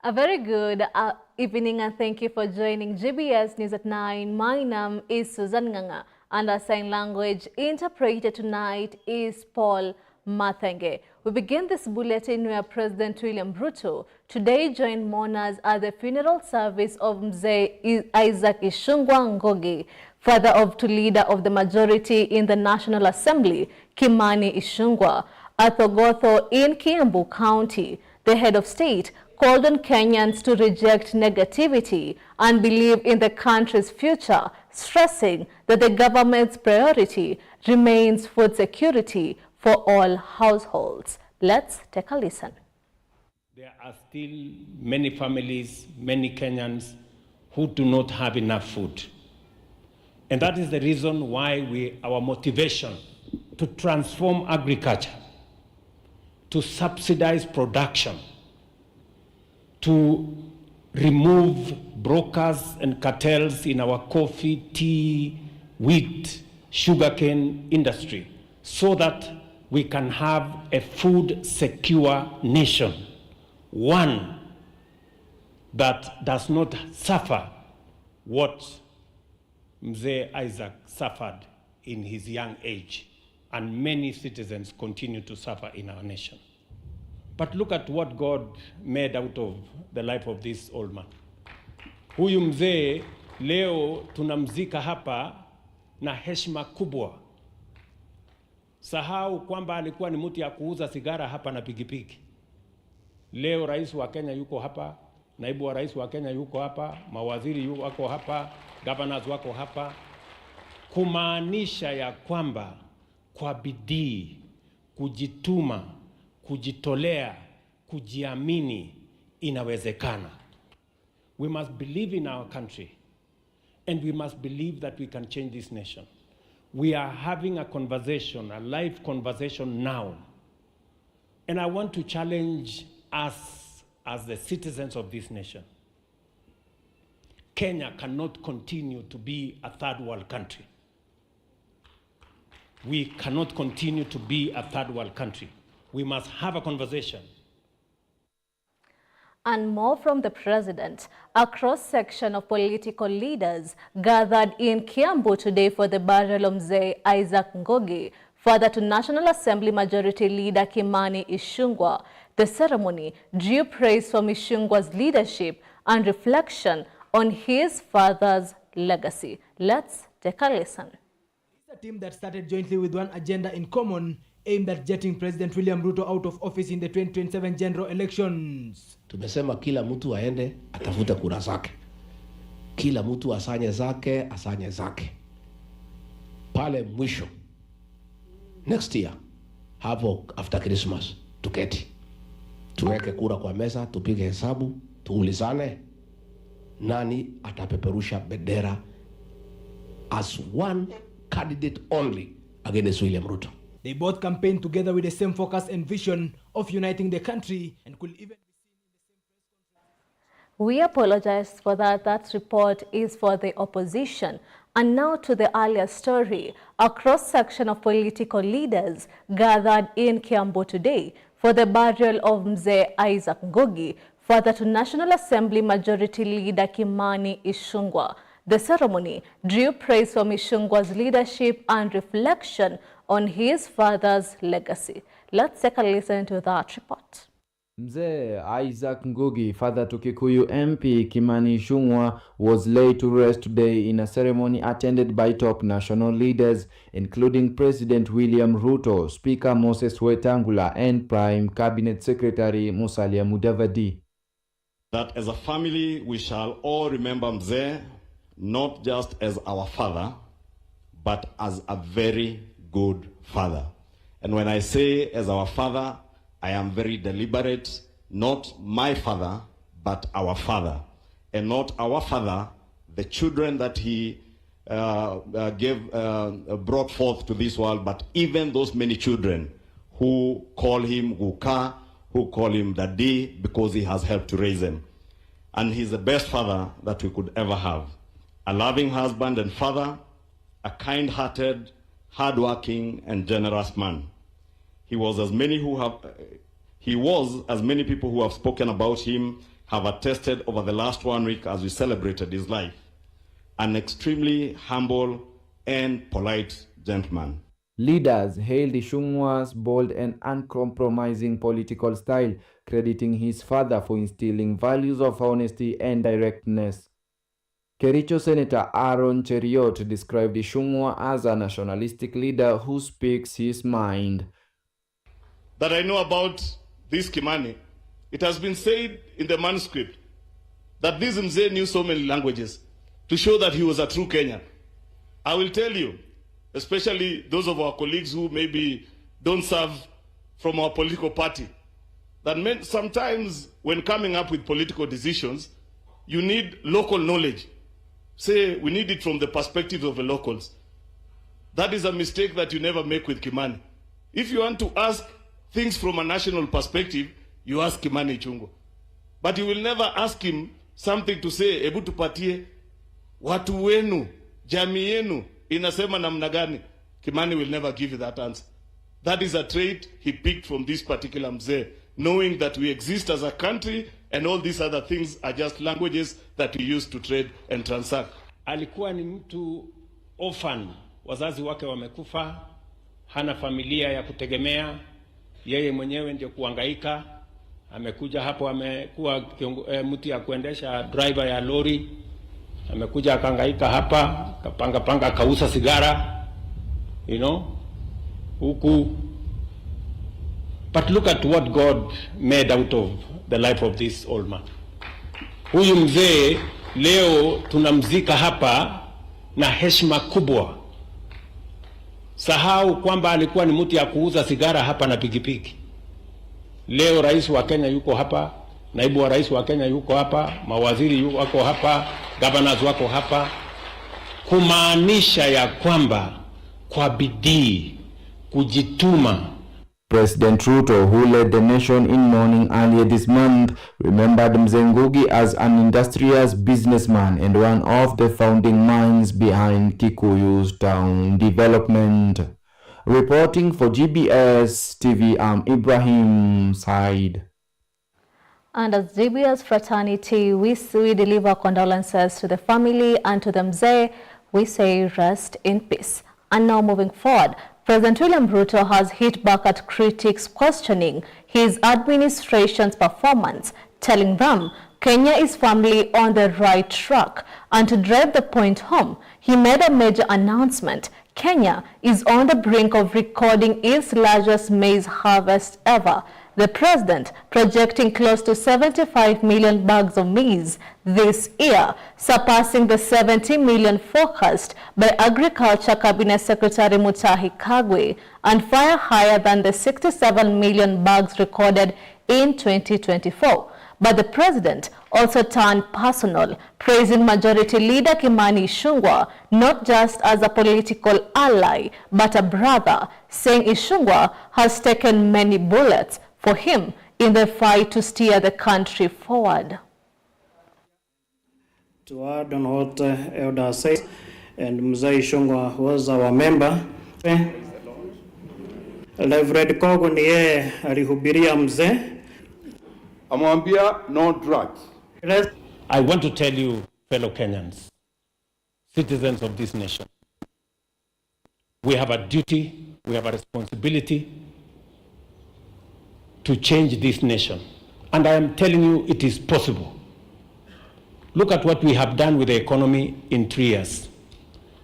A very good evening and thank you for joining GBS News at 9. My name is Susan Nganga and our sign language interpreter tonight is Paul Mathenge. We begin this bulletin where President William Ruto today joined mourners at the funeral service of Mzee Isaac Ishungwa Ngogi, father of two leader of the majority in the National Assembly, Kimani Ishungwa, at Thogotho in Kiambu County. The head of state called on Kenyans to reject negativity and believe in the country's future, stressing that the government's priority remains food security for all households. Let's take a listen. There are still many families, many Kenyans who do not have enough food. And that is the reason why our motivation to transform agriculture, to subsidize production, to remove brokers and cartels in our coffee, tea, wheat, sugarcane industry, so that we can have a food secure nation, one that does not suffer what Mzee Isaac suffered in his young age, and many citizens continue to suffer in our nation. But look at what God made out of the life of this old man. Huyu mzee leo tunamzika hapa na heshima kubwa. Sahau kwamba alikuwa ni mtu ya kuuza sigara hapa na pikipiki. Leo rais wa Kenya yuko hapa, naibu wa rais wa Kenya yuko hapa, mawaziri wako hapa, governors wako hapa, kumaanisha ya kwamba kwa bidii, kujituma, kujitolea, kujiamini inawezekana. We must believe in our country and we must believe that we can change this nation. We are having a conversation, a live conversation now. And I want to challenge us as the citizens of this nation. Kenya cannot continue to be a third world country. We cannot continue to be a third world country. We must have a conversation. And more from the president. A cross-section of political leaders gathered in Kiambu today for the burial of Mzee Isaac Ngogi, father to National Assembly Majority Leader Kimani Ishungwa. The ceremony drew praise from Ishungwa's leadership and reflection on his father's legacy. Let's take a listen. It's a team that started jointly with one agenda in common, aimed at jetting President William Ruto out of office in the 2027 general elections. Tumesema kila mtu aende atafute kura zake. Kila mtu asanye zake. Pale mwisho next year, hapo after Christmas, tuketi. Tuweke kura kwa meza, tupige hesabu, tuulizane nani atapeperusha bendera as one candidate only against William Ruto. They both campaigned together with the same focus and vision of uniting the country and could even be seen in the same press conference. We apologize for that. That report is for the opposition. And now to the earlier story. A cross-section of political leaders gathered in Kiambu today for the burial of Mzee Isaac Ngogi, father to National Assembly Majority Leader Kimani Ishungwa. The ceremony drew praise from Ishungwa's leadership and reflection on his father's legacy. Let's take a listen to that report. Mzee Isaac Ngogi, father to Kikuyu MP Kimani Ishungwa, was laid to rest today in a ceremony attended by top national leaders, including President William Ruto, Speaker Moses Wetangula, and Prime Cabinet Secretary Musalia Mudavadi. That as a family, we shall all remember Mzee not just as our father, but as a very good father. And when I say as our father, I am very deliberate, not my father, but our father. And not our father, the children that he brought forth to this world, but even those many children who call him Guka, who call him Daddy, because he has helped to raise them. And he's the best father that we could ever have. A loving husband and father, a kind-hearted, hardworking, and generous man. He was, as many people who have spoken about him, have attested over the last 1 week as we celebrated his life, an extremely humble and polite gentleman. Leaders hailed Ishungwa's bold and uncompromising political style, crediting his father for instilling values of honesty and directness. Kericho Senator Aaron Cheriot described Ishungwa as a nationalistic leader who speaks his mind. That I know about this Kimani, it has been said in the manuscript that this Mzee knew so many languages to show that he was a true Kenyan. I will tell you, especially those of our colleagues who maybe don't serve from our political party, that sometimes when coming up with political decisions, you need local knowledge. Say, we need it from the perspective of the locals. That is a mistake that you never make with Kimani. If you want to ask things from a national perspective, you ask Kimani Ichung'wah. But you will never ask him something to say, ebu tupatie, watu wenu, jamii yenu, inasema namna gani. Kimani will never give you that answer. That is a trait he picked from this particular Mzee, knowing that we exist as a country and all these other things are just languages that we use to trade and transact. Alikuwa ni mtu orphan, wazazi wake wamekufa, hana familia ya kutegemea, yeye mwenyewe ndio kuhangaika. Amekuja hapo, amekuwa mtu ya kuendesha driver ya lori, amekuja akahangaika hapa, kapanga akauza sigara, you know, huku. But look at what God made out of the life of this old man. Huyu mzee leo tunamzika hapa na heshima kubwa. Sahau kwamba alikuwa ni mtu ya kuuza sigara hapa na pikipiki. Leo rais wa Kenya yuko hapa, naibu wa rais wa Kenya yuko hapa, mawaziri wako hapa, governors wako hapa, kumaanisha ya kwamba kwa bidii, kujituma. President Ruto, who led the nation in mourning earlier this month, remembered Mzee Ngugi as an industrious businessman and one of the founding minds behind Kikuyu's town development. Reporting for GBS TV, I'm Ibrahim Said. And as GBS fraternity, we deliver condolences to the family and to the Mzee. We say rest in peace. And now moving forward, President William Ruto has hit back at critics questioning his administration's performance, telling them Kenya is firmly on the right track. And to drive the point home, he made a major announcement. Kenya is on the brink of recording its largest maize harvest ever. The president projecting close to 75 million bags of maize this year, surpassing the 70 million forecast by Agriculture Cabinet Secretary Mutahi Kagwe, and far higher than the 67 million bags recorded in 2024. But the president also turned personal, praising Majority Leader Kimani Ichung'wah not just as a political ally, but a brother, saying Ichung'wah has taken many bullets for him in the fight to steer the country forward. To add on what Elder says, and Mzee Ichung'wah was our member. Reverend Kogo ni yeye alihubiria mzee. Amwambia no drugs. I want to tell you, fellow Kenyans, citizens of this nation, we have a duty, we have a responsibility to change this nation. And I am telling you, it is possible. Look at what we have done with the economy in 3 years.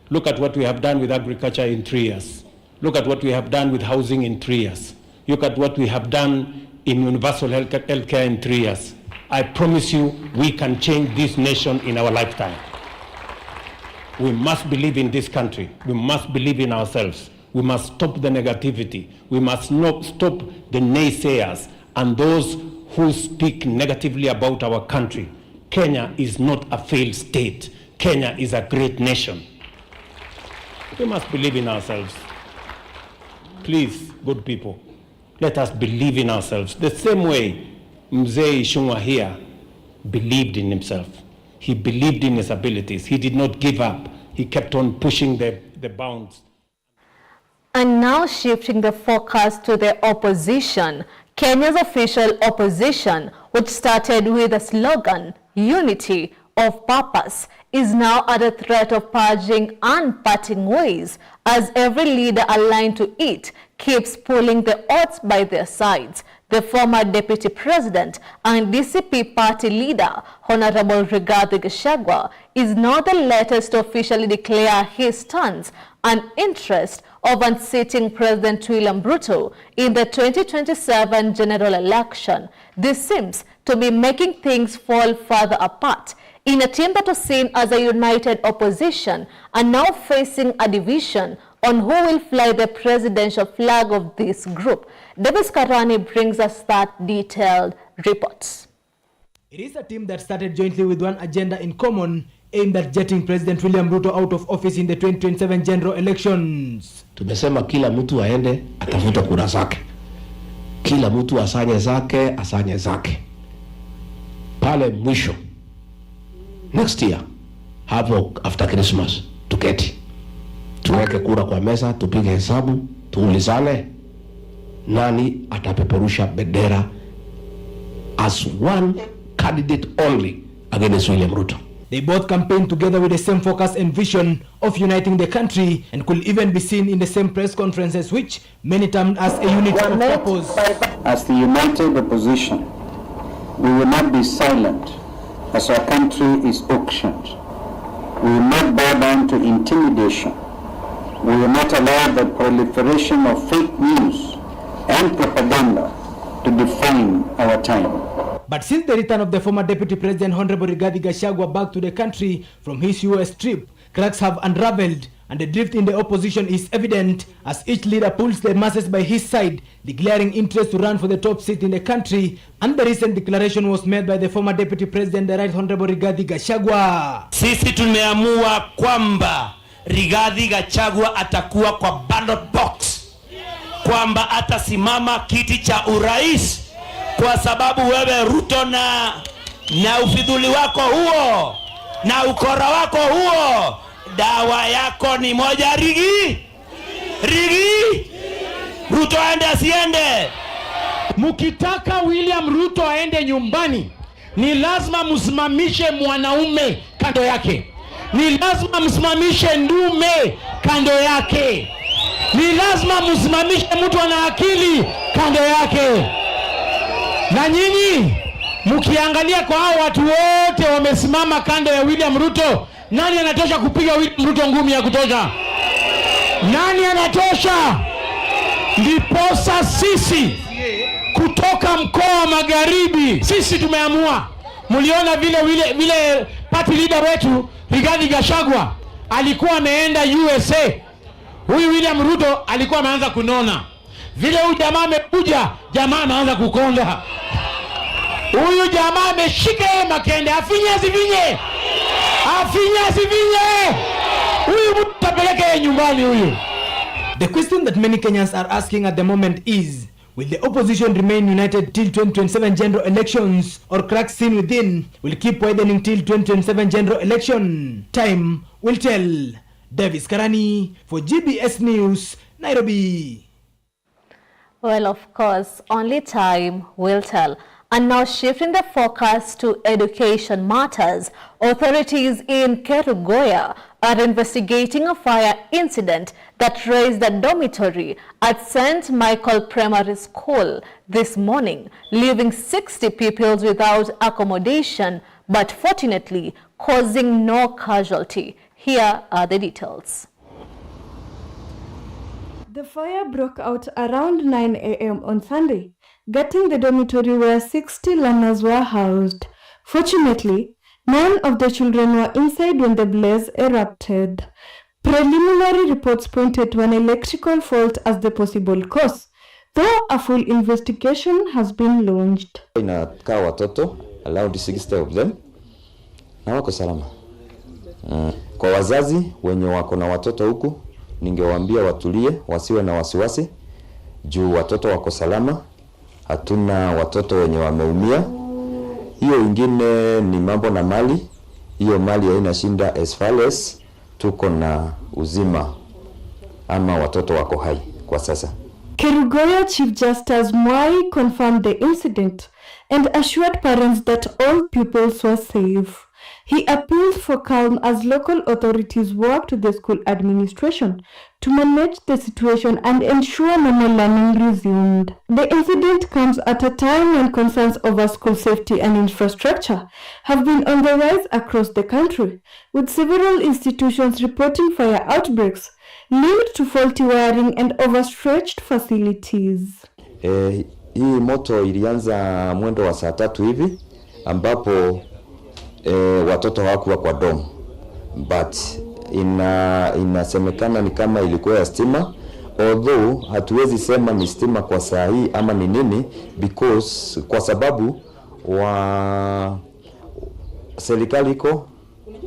Look at what we have done with agriculture in 3 years. Look at what we have done with housing in 3 years. Look at what we have done in universal healthcare in 3 years. I promise you, we can change this nation in our lifetime. We must believe in this country. We must believe in ourselves. We must stop the negativity. We must not stop the naysayers and those who speak negatively about our country. Kenya is not a failed state. Kenya is a great nation. We must believe in ourselves. Please, good people, let us believe in ourselves. The same way Mzee Ichung'wah here believed in himself. He believed in his abilities. He did not give up. He kept on pushing the bounds. And now shifting the focus to the opposition, Kenya's official opposition, which started with the slogan, Unity of Purpose, is now under threat of purging and parting ways as every leader aligned to it keeps pulling the odds by their sides. The former Deputy President and DCP party leader, Honorable Rigathi Gachagua, is now the latest to officially declare his stance and interest of unseating President William Ruto in the 2027 general election. This seems to be making things fall further apart in a team that was seen as a united opposition and now facing a division on who will fly the presidential flag of this group. Davis Karani brings us that detailed report. It is a team that started jointly with one agenda in common, aimed at jetting President William Ruto out of office in the 2027 general elections. Tumesema kila mtu aende atafuta kura zake. Kila mtu asanye zake. Pale mwisho. Next year, hapo after Christmas, tuketi. Tuweke kura kwa meza, tupige hesabu, tuulizane nani atapeperusha bendera as one candidate only against William Ruto. They both campaigned together with the same focus and vision of uniting the country and could even be seen in the same press conferences, which many termed as a unity of purpose. As the united opposition, we will not be silent as our country is auctioned. We will not bow down to intimidation. We will not allow the proliferation of fake news and propaganda to define our time. But since the return of the former Deputy President Honorable Rigathi Gachagua back to the country from his US trip, cracks have unraveled and the drift in the opposition is evident as each leader pulls the masses by his side, declaring interest to run for the top seat in the country. And the recent declaration was made by the former Deputy President, the Right Honorable Rigathi Gachagua. Sisi tumeamua kwamba Rigathi Gachagua atakuwa kwa ballot box, kwamba atasimama kiti cha urais, kwa sababu wewe Ruto na ufidhuli wako huo na ukora wako huo, dawa yako ni moja, Rigi. Ruto aende asiende? Mukitaka William Ruto aende nyumbani, ni lazima msimamishe mwanaume kando yake. Ni lazima msimamishe ndume kando yake. Ni lazima msimamishe mtu ana akili kando yake. Na nyinyi mkiangalia kwa hao watu wote wamesimama kando ya William Ruto, nani anatosha kupiga William Ruto ngumi ya kutosha? Nani anatosha? Ndiposa sisi kutoka mkoa wa Magharibi, sisi tumeamua. Mliona vile party leader wetu Rigathi Gachagua alikuwa ameenda USA. Huyu William Ruto alikuwa ameanza kunona. Vile huyu jamaa amekuja, jamaa anaanza kukonda. Huyu jamaa ameshika yeye makende, afinye asifinye. Huyu mtu tapeleke yeye nyumbani huyu. The question that many Kenyans are asking at the moment is, will the opposition remain united till 2027 general elections, or cracks seen within will keep widening till 2027 general election? Time will tell. Davis Karani for GBS News, Nairobi. Well, of course, only time will tell. And now shifting the focus to education matters, authorities in Kerugoya are investigating a fire incident that razed the dormitory at St. Michael Primary School this morning, leaving 60 pupils without accommodation, but fortunately causing no casualty. Here are the details. The fire broke out around 9 a.m. on Sunday, getting the dormitory where 60 learners were housed. Fortunately, none of the children were inside when the blaze erupted. Preliminary reports pointed to an electrical fault as the possible cause, though a full investigation has been launched. Inakaa watoto, around 60 of them, na wako salama. Kwa wazazi wenye wako na watoto huku, ningewaambia watulie, wasiwe na wasiwasi, juu watoto wako salama, hatuna watoto wenye wameumia. Hiyo ingine ni mambo na mali, hiyo mali haina shinda as far as tuko na uzima ama watoto wako hai kwa sasa. Kerugoya Chief Justice Mwai confirmed the incident and assured parents that all pupils were safe. He appealed for calm as local authorities worked with the school administration to manage the situation and ensure normal learning resumed. The incident comes at a time when concerns over school safety and infrastructure have been on the rise across the country, with several institutions reporting fire outbreaks linked to faulty wiring and overstretched facilities. Hii moto ilianza mwendo wa saa 3 hivi ambapo watoto hawakuwa kwa dom, but inasemekana ni kama ilikuwa ya stima, although hatuwezi sema ni stima kwa saa hii ama ni nini, because kwa sababu serikali iko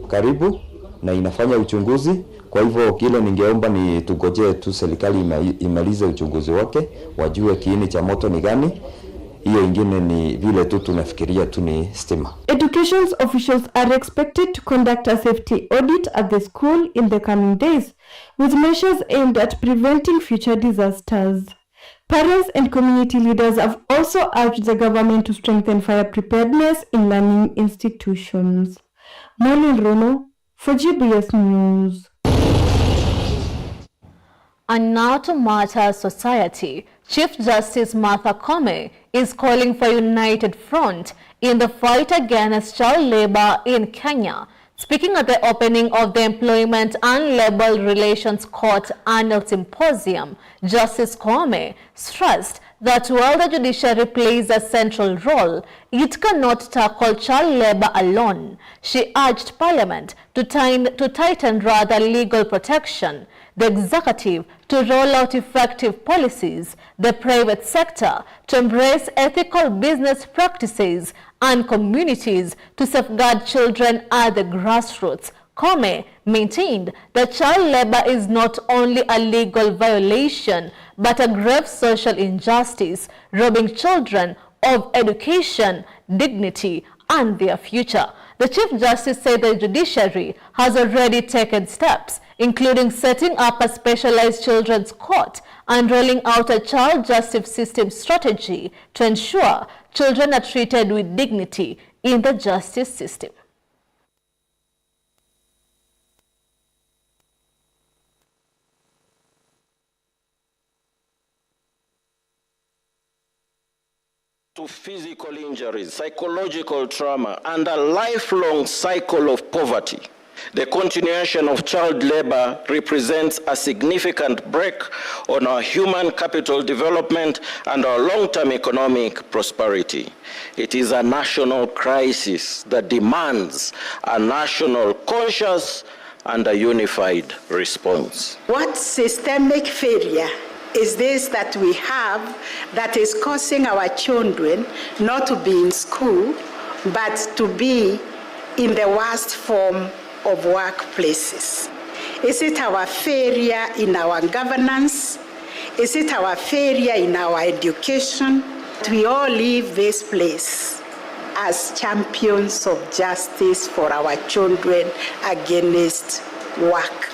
karibu na inafanya uchunguzi. Kwa hivyo kile ningeomba ni tugojee tu serikali imalize uchunguzi wake, wajue kiini cha moto ni gani. Hiyo ingine ni vile tu tunafikiria tu ni stima. Education officials are expected to conduct a safety audit at the school in the coming days, with measures aimed at preventing future disasters. Parents and community leaders have also urged the government to strengthen fire preparedness in learning institutions. Molin Rono for GBS News. And now to Martha's Society. Chief Justice Martha Koome is calling for a united front in the fight against child labor in Kenya. Speaking at the opening of the Employment and Labor Relations Court Annual Symposium, Justice Koome stressed that while the judiciary plays a central role, it cannot tackle child labor alone. She urged Parliament to tighten legal protection, the executive to roll out effective policies, the private sector to embrace ethical business practices, and communities to safeguard children at the grassroots. Koome maintained that child labor is not only a legal violation but a grave social injustice, robbing children of education, dignity, and their future. The Chief Justice said the judiciary has already taken steps, including setting up a specialized children's court and rolling out a child justice system strategy to ensure children are treated with dignity in the justice system. To physical injuries, psychological trauma, and a lifelong cycle of poverty. The continuation of child labor represents a significant break on our human capital development and our long-term economic prosperity. It is a national crisis that demands a national conscious and a unified response. What systemic failure is this that we have that is causing our children not to be in school, but to be in the worst form of workplaces? Is it our failure in our governance? Is it our failure in our education? We all leave this place as champions of justice for our children against work.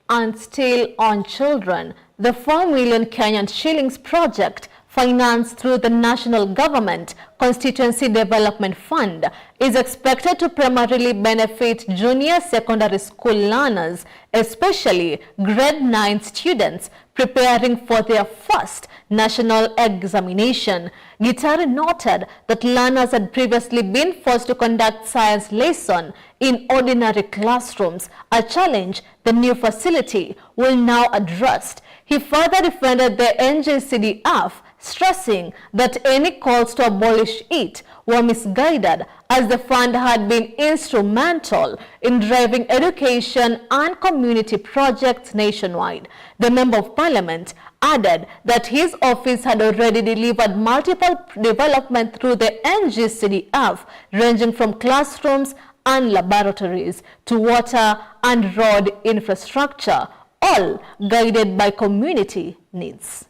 And still on children, the 4 million Kenyan shillings project financed through the National Government Constituency Development Fund is expected to primarily benefit junior secondary school learners, especially grade 9 students preparing for their first national examination. Gitari noted that learners had previously been forced to conduct science lessons in ordinary classrooms, a challenge the new facility will now address. He further defended the NJCDF, stressing that any calls to abolish it were misguided, as the fund had been instrumental in driving education and community projects nationwide. The Member of Parliament added that his office had already delivered multiple development through the NGCDF, ranging from classrooms and laboratories to water and road infrastructure, all guided by community needs.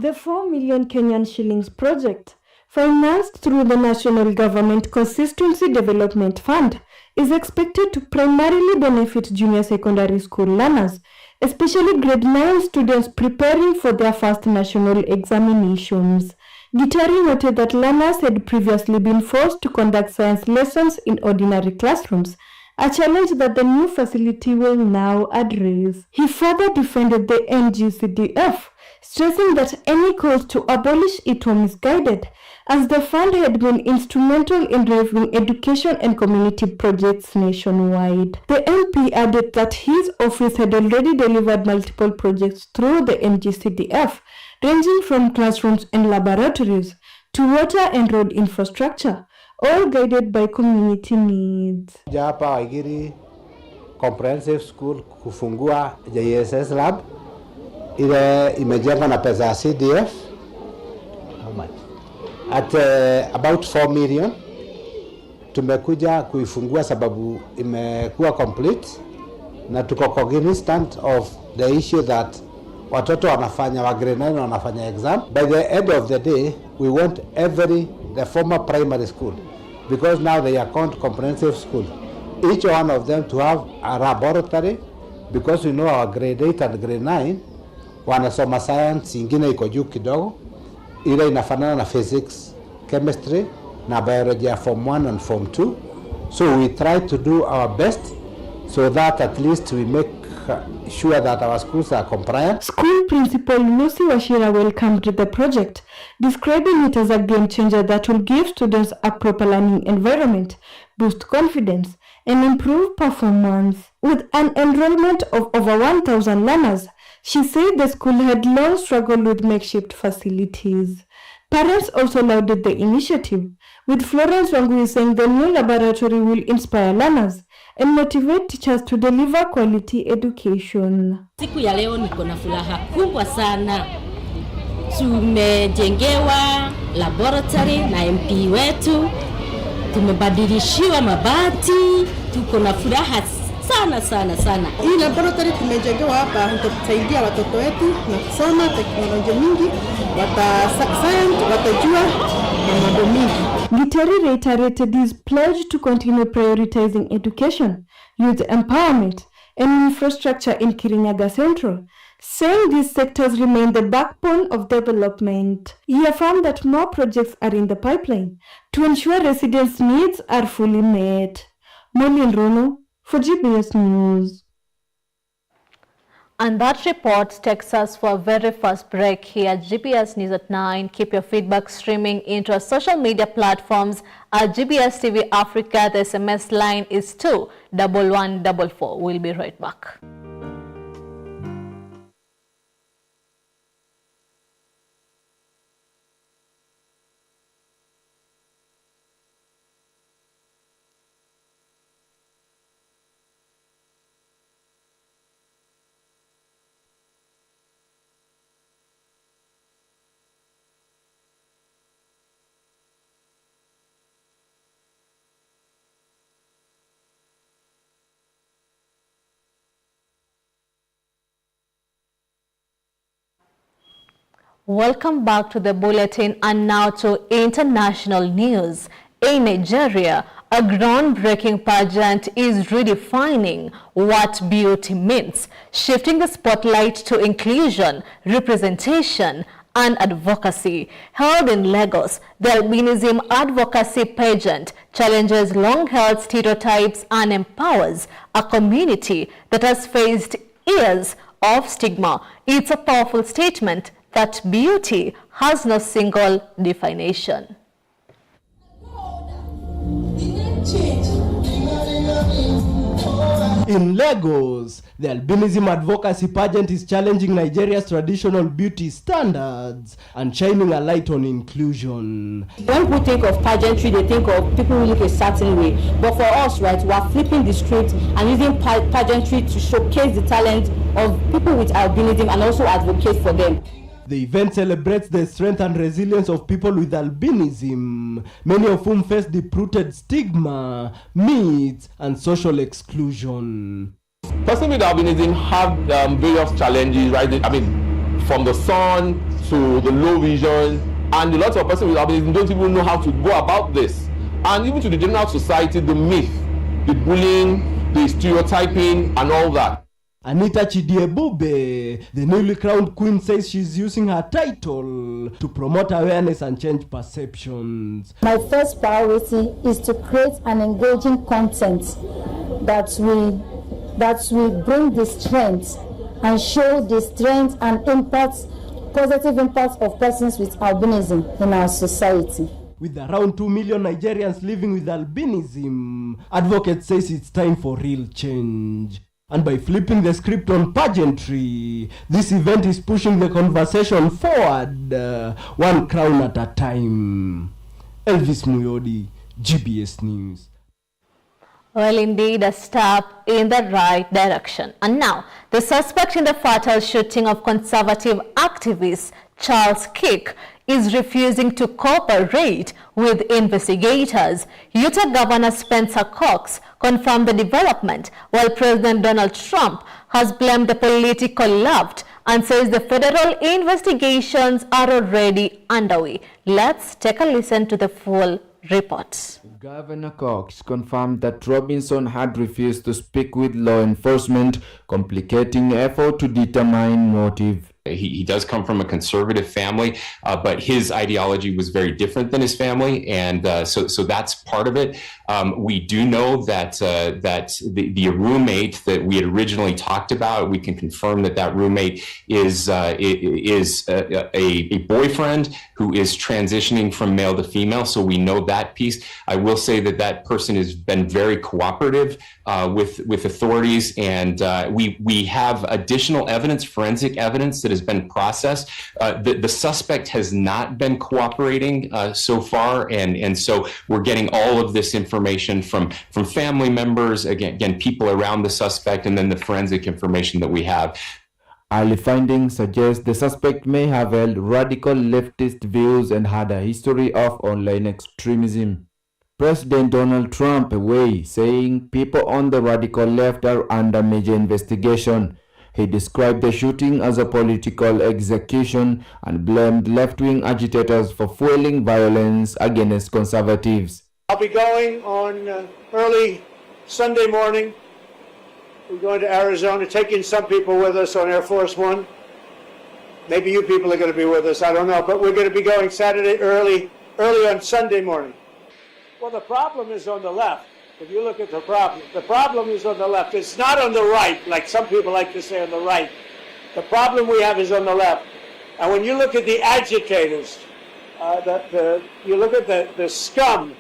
The 4 million Kenyan shillings project, financed through the National Government Constituency Development Fund, is expected to primarily benefit junior secondary school learners, especially grade 9 students preparing for their first national examinations. Gitari noted that learners had previously been forced to conduct science lessons in ordinary classrooms, a challenge that the new facility will now address. He further defended the NGCDF, stressing that any calls to abolish it were misguided, as the fund had been instrumental in driving education and community projects nationwide. The MP added that his office had already delivered multiple projects through the NGCDF, ranging from classrooms and laboratories to water and road infrastructure, all guided by community needs. Hapa Waigiri Comprehensive School kufungua GBS lab ile imejengwa na pesa ya CDF. How much? At about 4 million. Tumekuja kuifungua sababu imekuwa complete na tuko cognizant of the issue that watoto wanafanya wa grade 9 wanafanya exam. By the end of the day, we want the former primary school, because now they are called comprehensive school, each one of them to have a laboratory, because we know our grade 8 and grade 9 wanasoma science ingine iko juu kidogo, ile inafanana na physics, chemistry na biology ya form 1 and form 2. So we try to do our best so that at least we make sure that our schools are compliant. School Principal Lucy Washira welcomed the project, describing it as a game changer that will give students a proper learning environment, boost confidence, and improve performance. With an enrollment of over 1,000 learners, she said the school had long struggled with makeshift facilities. Parents also lauded the initiative, with Florence Wangui saying the new laboratory will inspire learners and motivate teachers to deliver quality education. Siku ya leo niko na furaha kubwa sana. Tumejengewa laboratory na MP wetu, tumebadilishiwa mabati, tuko na furaha sana. Hii laboratory tumejengewa hapa itatusaidia watoto wetu na kusoma teknolojia mingi, watajua mambo mingi. Gitari reiterated his pledge to continue prioritizing education, youth empowerment, and infrastructure in Kirinyaga Central, saying these sectors remain the backbone of development. He affirmed that more projects are in the pipeline to ensure residents' needs are fully met. Molly Rono for GBS News. And that report takes us for a very first break here at GBS News at 9. Keep your feedback streaming into our social media platforms at GBS TV Africa. The SMS line is 21144. We'll be right back. Welcome back to the bulletin, and now to international news. In Nigeria, a groundbreaking pageant is redefining what beauty means, shifting the spotlight to inclusion, representation, and advocacy. Held in Lagos, the Albinism Advocacy Pageant challenges long-held stereotypes and empowers a community that has faced years of stigma. It's a powerful statement that beauty has no single definition. In Lagos, the Albinism Advocacy Pageant is challenging Nigeria's traditional beauty standards and shining a light on inclusion. When people think of pageantry, they think of people who look a certain way. But for us, right, we are flipping the script and using pageantry to showcase the talent of people with albinism and also advocate for them. The event celebrates the strength and resilience of people with albinism, many of whom face deep-rooted stigma, myths, and social exclusion. Persons with albinism have various challenges, right? I mean, from the sun to the low vision, and a lot of persons with albinism don't even know how to go about this. And even to the general society, the myth the bullying, the stereotyping, and all that. Anita Chidiebube, the newly crowned queen, says she's using her title to promote awareness and change perceptions. My first priority is to create an engaging content that will bring the strength and show the strength and impacts, positive impacts of persons with albinism in our society. With around 2 million Nigerians living with albinism, advocates says it's time for real change. And by flipping the script on pageantry, this event is pushing the conversation forward, one crown at a time. Elvis Muyodi, GBS News. Well, indeed, a step in the right direction. And now, the suspect in the fatal shooting of conservative activist Charles Kirk is refusing to cooperate with investigators. Utah Governor Spencer Cox confirmed the development, while President Donald Trump has blamed the political left and says the federal investigations are already underway. Let's take a listen to the full report. Governor Cox confirmed that Robinson had refused to speak with law enforcement, complicating effort to determine motive. He does come from a conservative family, but his ideology was very different than his family, and so that's part of it. We do know that the roommate that we had originally talked about, we can confirm that roommate is a boyfriend who is transitioning from male to female. So we know that piece. I will say that person has been very cooperative with authorities, and we have additional evidence, forensic evidence that has been processed. The suspect has not been cooperating so far, and so we're getting all of this information from family members, again people around the suspect, and then the forensic information that we have. Early findings suggest the suspect may have held radical leftist views and had a history of online extremism. President Donald Trump away, saying people on the radical left are under major investigation. He described the shooting as a political execution and blamed left-wing agitators for fueling violence against conservatives. I'll be going on early Sunday morning. We're going to Arizona, taking some people with us on Air Force One. Maybe you people are going to be with us, I don't know, but we're going to be going Saturday early on Sunday morning. Well, the problem is on the left. If you look at the problem is on the left. It's not on the right, like some people like to say on the right. The problem we have is on the left. And when you look at the agitators, you look at the scum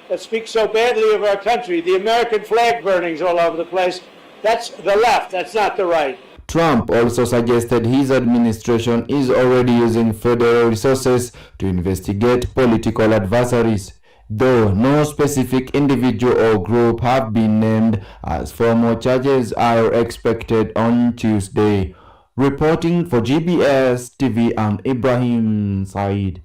that speaks so badly of our country, the American flag burnings all over the place, that's the left, that's not the right. Trump also suggested his administration is already using federal resources to investigate political adversaries, though no specific individual or group have been named, as formal charges are expected on Tuesday. Reporting for GBS TV, I'm Ibrahim Said.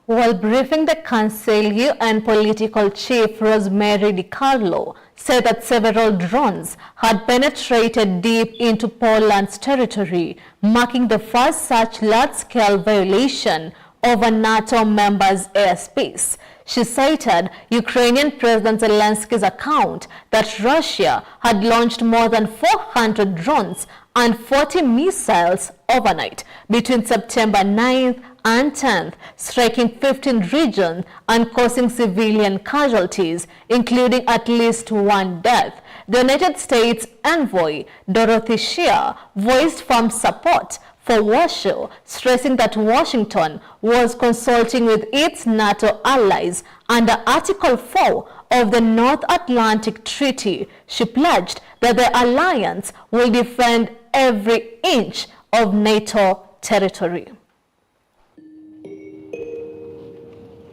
While briefing the Council, UN political chief Rosemary DiCarlo said that several drones had penetrated deep into Poland's territory, marking the first such large-scale violation of a NATO member's airspace. She cited Ukrainian President Zelensky's account that Russia had launched more than 400 drones and 40 missiles overnight between September 9th and 10th, striking 15 regions and causing civilian casualties, including at least one death. The United States envoy Dorothy Shea voiced firm support for Warsaw, stressing that Washington was consulting with its NATO allies under Article 4 of the North Atlantic Treaty. She pledged that the alliance will defend every inch of NATO territory.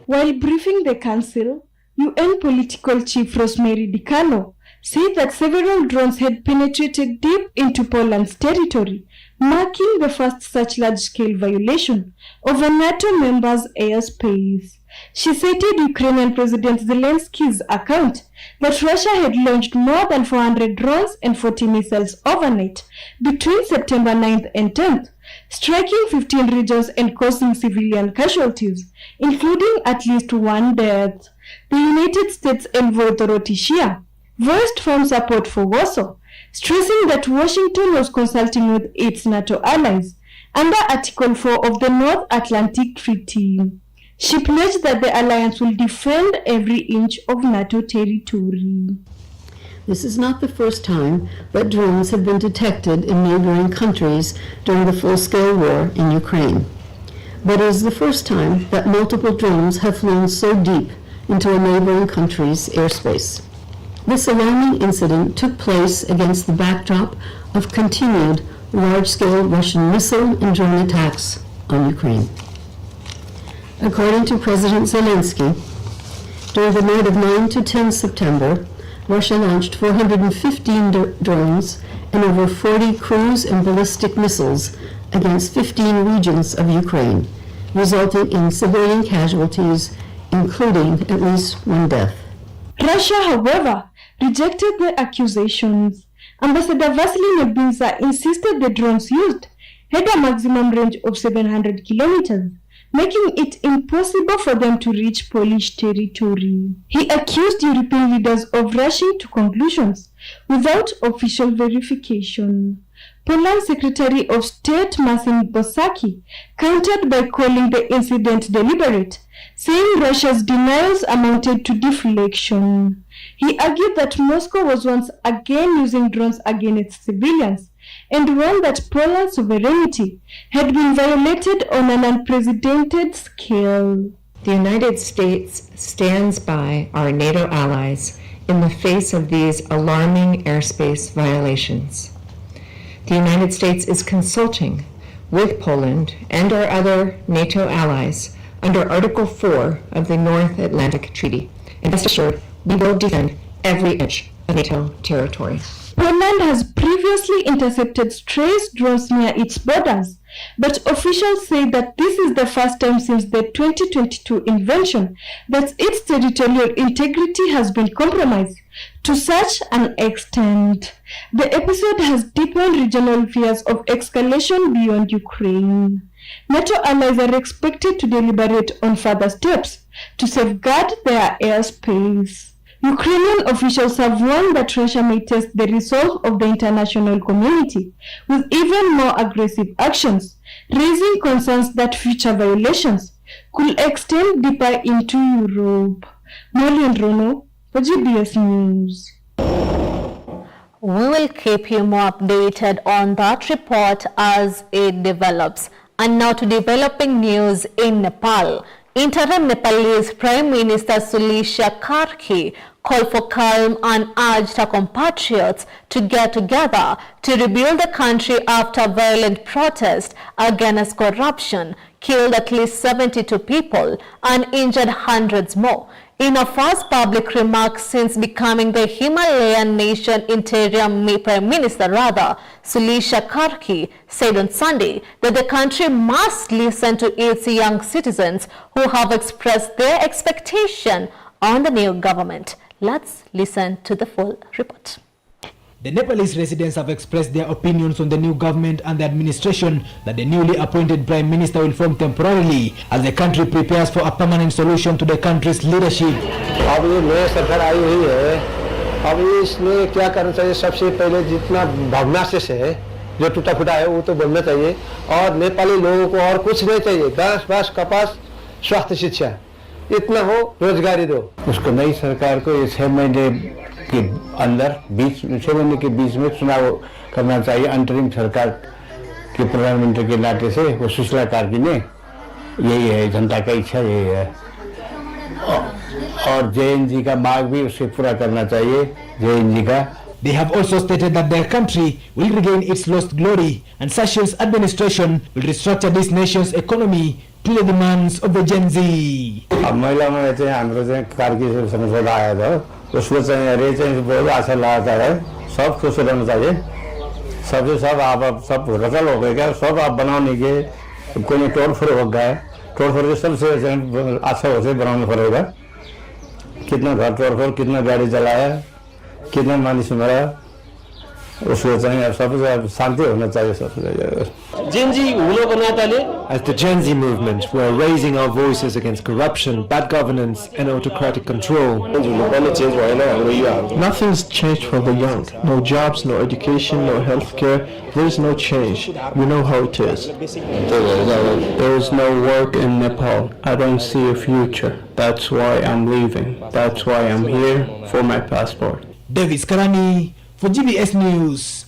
While briefing the Council, UN political chief Rosemary DiCarlo said that several drones had penetrated deep into Poland's territory, marking the first such large-scale violation of a NATO member's airspace. She cited Ukrainian President Zelensky's account that Russia had launched more than 400 drones and 40 missiles overnight between September 9th and 10th, striking 15 regions and causing civilian casualties, including at least one death. the United States envoy Dorothy Shea voiced firm support for Warsaw, stressing that Washington was consulting with its NATO allies under Article 4 of the North Atlantic Treaty. She pledged that the alliance will defend every inch of NATO territory. This is not the first time that drones have been detected in neighboring countries during the full-scale war in Ukraine. But it is the first time that multiple drones have flown so deep into a neighboring country's airspace. This alarming incident took place against the backdrop of continued large-scale Russian missile and drone attacks on Ukraine. According to President Zelensky, during the night of 9 to 10 September, Russia launched 415 drones and over 40 cruise and ballistic missiles against 15 regions of Ukraine, resulting in civilian casualties, including at least one death. Russia, however, rejected the accusations. Ambassador Vasily Nebinza insisted the drones used had a maximum range of 700 kilometers, making it impossible for them to reach Polish territory. He accused European leaders of rushing to conclusions without official verification. Poland Secretary of State Marcin Bosaki countered by calling the incident deliberate, saying Russia's denials amounted to deflection. He argued that Moscow was once again using drones against civilians and warned that Poland's sovereignty had been violated on an unprecedented scale. The United States stands by our NATO allies in the face of these alarming airspace violations. The United States is consulting with Poland and our other NATO allies under Article 4 of the North Atlantic Treaty, and rest assured we will defend every inch of NATO territory. Poland has previously intercepted stray drones near its borders, but officials say that this is the first time since the 2022 invasion that its territorial integrity has been compromised to such an extent. The episode has deepened regional fears of escalation beyond Ukraine. NATO allies are expected to deliberate on further steps to safeguard their airspace. Ukrainian officials have warned that Russia may test the resolve of the international community with even more aggressive actions, raising concerns that future violations could extend deeper into Europe. Molly and Rono for GBS News. We will keep you more updated on that report as it develops. And now to developing news in Nepal. Interim Nepalese Prime Minister Sulisha Karki called for calm and urged her compatriots to get together to rebuild the country after violent protest against corruption killed at least 72 people and injured hundreds more. In her first public remarks since becoming the Himalayan nation interim Prime Minister, Sulisha Karki said on Sunday that the country must listen to its young citizens who have expressed their expectation on the new government. Let's listen to the full report. The Nepalese residents have expressed their opinions on the new government and the administration that the newly appointed Prime Minister will form temporarily as the country prepares for a permanent solution to the country's leadership. अब ये नई सरकार आई हुई है, अब इसमें क्या करना चाहिए? सबसे पहले जितना भवनाशय है, जो टूटा फूटा है, वो तो बनना चाहिए और नेपाली लोगों को और कुछ नहीं चाहिए। घास बास कपास स्वास्थ्य शिक्षा इतना हो, रोजगारी दो। उसको नई सरकार को ये 6 महीने के अंदर 6 महीने के बीच में चुनाव करना चाहिए। अंतरिम सरकार के प्रधानमंत्री के नाते से वो सुशीला कार्की ने यही है, जनता का इच्छा यही है और JNG का मांग भी उसे पूरा करना चाहिए। JNG का They have also stated that their country will regain its lost glory and Seychelles administration will restructure this nation's economy to the demands of the Gen Z. अब महिला में चाहिँ हाम्रो चाहिँ कार्की समस्या आया था, उसको चाहिँ अरे चाहिँ बहुत आशा लगाता है, सब खुश रहना चाहिए, सबसे सब आप सब रचल हो गए क्या, सब आप बनाने के कोई टोल फोड़ हो गया, टोल फोड़ के सबसे अच्छा हो से बनाना पड़ेगा, कितना घर टोल फोड़, कितना गाड़ी चलाया, कितना मानिस मरा, उसको चाहिँ सबैजना शान्ति हुन चाहियो सबैजना Gen Z हुनको नाताले As the Gen Z movement, we're raising our voices against corruption, bad governance, and autocratic control. Nothing's changed for the young. No jobs, no education, no healthcare. There is no change. We know how it is. There is no work in Nepal. I don't see a future. That's why I'm leaving. That's why I'm here for my passport. Davis Karani for GBS News.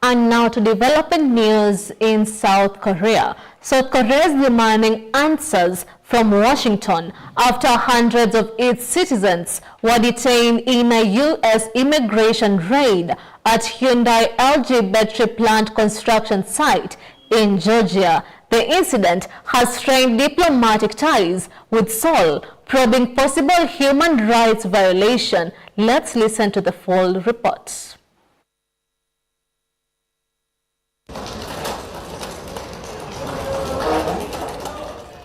And now to developing news in South Korea. South Korea is demanding answers from Washington after hundreds of its citizens were detained in a U.S. immigration raid at Hyundai LG battery plant construction site in Georgia. The incident has strained diplomatic ties with Seoul, probing possible human rights violation. Let's listen to the full report.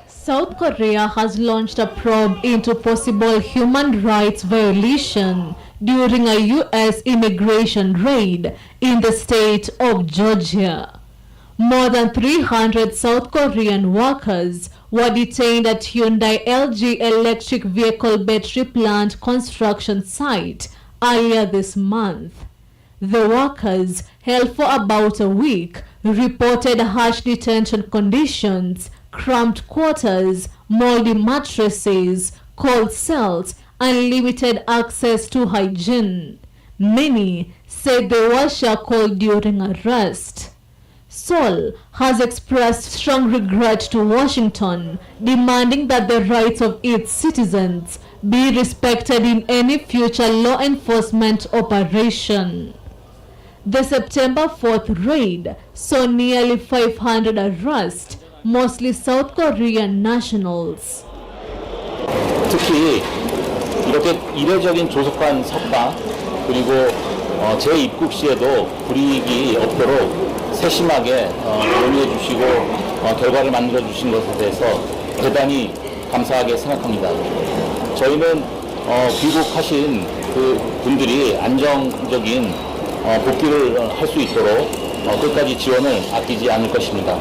South Korea has launched a probe into possible human rights violation during a U.S. immigration raid in the state of Georgia. More than 300 South Korean workers were detained at Hyundai LG electric vehicle battery plant construction site earlier this month. The workers, held for about a week, reported harsh detention conditions, cramped quarters, moldy mattresses, cold cells, and limited access to hygiene. Many said they were shackled during arrest. Seoul has expressed strong regret to Washington, demanding that the rights of its citizens be respected in any future law enforcement operation. The September 4th raid saw nearly 500 arrests, mostly South Korean nationals. 특히 이렇게 이례적인 조속한 석방 그리고 재입국 시에도 불이익이 없도록 세심하게 논의해 주시고 결과를 만들어 주신 것에 대해서 대단히 감사하게 생각합니다. 저희는 귀국하신 그 분들이 안정적인 복귀를 할 수 있도록 끝까지 지원을 아끼지 않을 것입니다.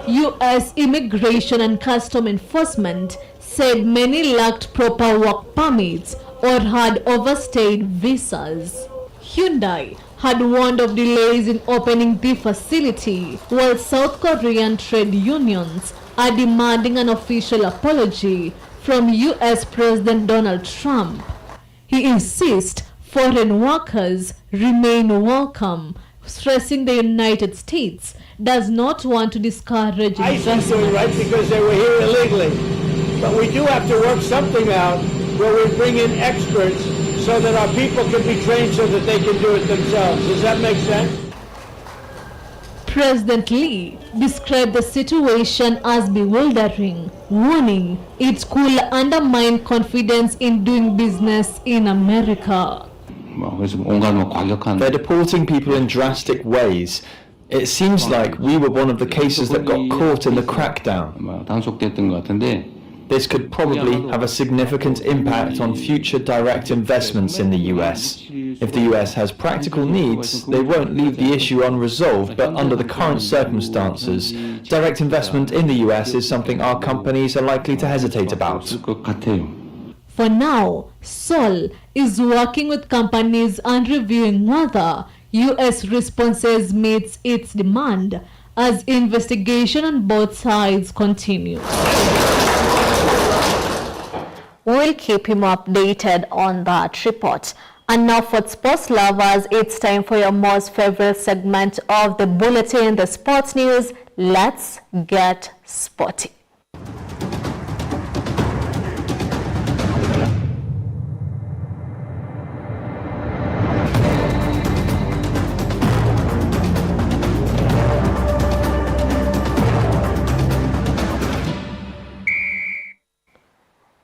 U.S. Immigration and Custom Enforcement said many lacked proper work permits or had overstayed visas. Hyundai had warned of delays in opening the facility, while South Korean trade unions are demanding an official apology from U.S. President Donald Trump. He insists foreign workers remain welcome, stressing the United States does not want to discourage investment. ICE is doing right because they were here illegally. But we do have to work something out where we bring in experts so that our people can be trained so that they can do it themselves. Does that make sense? President Lee described the situation as bewildering, warning it could undermine confidence in doing business in America. They're deporting people in drastic ways. It seems like we were one of the cases that got caught in the crackdown. This could probably have a significant impact on future direct investments in the US. If the US has practical needs, they won't leave the issue unresolved, but under the current circumstances, direct investment in the US is something our companies are likely to hesitate about. For now, Seoul is working with companies and reviewing whether U.S. responses meets its demand as investigation on both sides continues. We'll keep him updated on that report. And now for sports lovers, it's time for your most favorite segment of the bulletin, the sports news. Let's get sporty.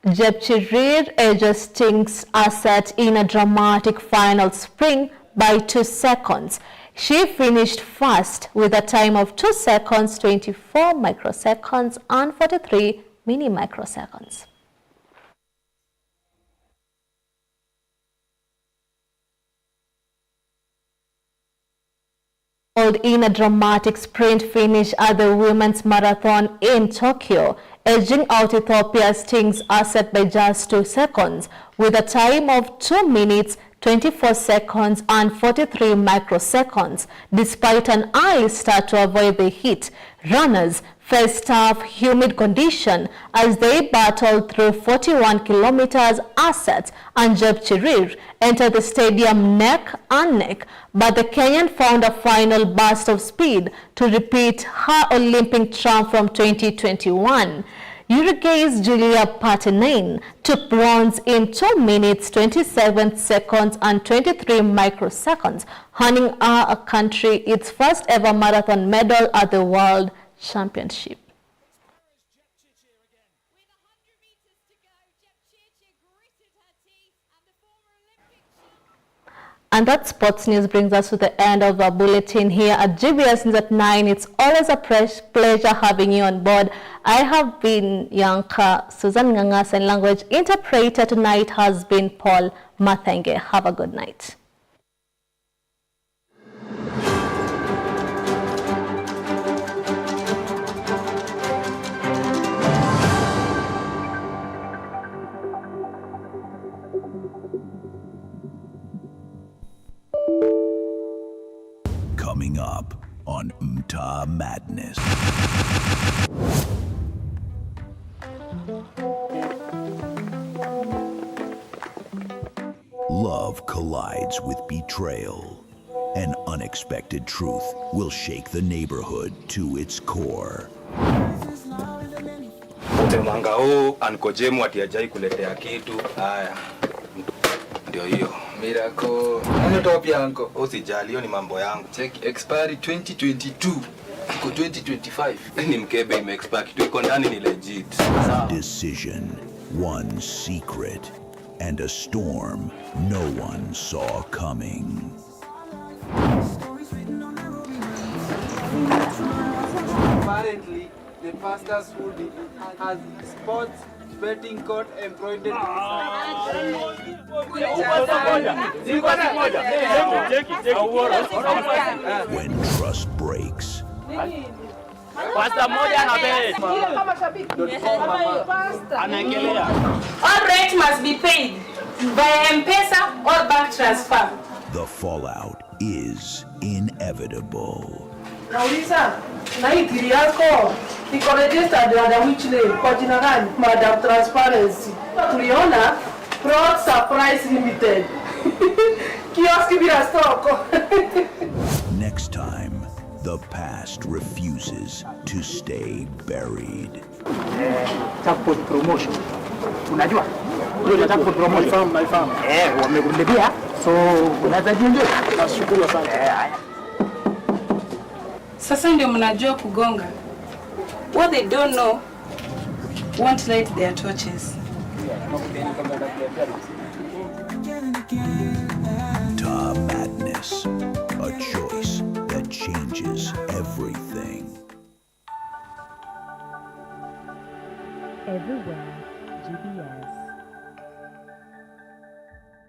Jepchirir edges Sting's asset in a dramatic final sprint by 2 seconds. She finished first with a time of 2 seconds, 24 microseconds and 43 microseconds. In a dramatic sprint finish at the women's marathon in Tokyo, edging out Ethiopia's Sting's asset by just 2 seconds, with a time of 2 minutes, 24 seconds and 43 microseconds. Despite an early start to avoid the heat, runners faced tough, humid conditions as they battled through 41 kilometers. Assets and Jepchirir entered the stadium neck and neck, but the Kenyan found a final burst of speed to repeat her Olympic triumph from 2021. Uruguay's Julia Paternain took bronze in 2 minutes, 27 seconds and 23 microseconds, earning our country its first ever marathon medal at the World Championship. And that sports news brings us to the end of our bulletin here at GBS News at 9. It's always a pleasure having you on board. I have been Yanka. Susan Nganga, sign language interpreter tonight has been Paul Mathenge. Have a good night. Coming up on Mta Madness. Love collides with betrayal. An unexpected truth will shake the neighborhood to its core. Mwanga huu ankojemu atiajai kuletea kitu. Haya. Ndio hiyo. Miracle. Umetopia anko. Usijali, hiyo ni mambo yangu. Check expiry 2022. Iko 2025. Ni mkebe ime-expire. Kitu iko ndani ni legit. Decision, one secret, and a storm no one saw coming. Apparently, the pastor's hoodie has sports betting code embroidered When trust breaks, all rent must be paid via M-Pesa or bank transfer. the fallout is inevitable. Nauliza, na hii giri yako iko registered under which name? Kwa jina gani? Madam Transparency. Tuliona Fraud Surprise Limited. Kioski bila stoko. Next time, the past refuses to stay buried. Jackpot promotion. Unajua? Ndio jackpot promotion. My farm. Wamekulipia. So, unaweza jienjoy. Nashukuru sana. Sasa ndio mnajua kugonga. What they don't know won't light their torches.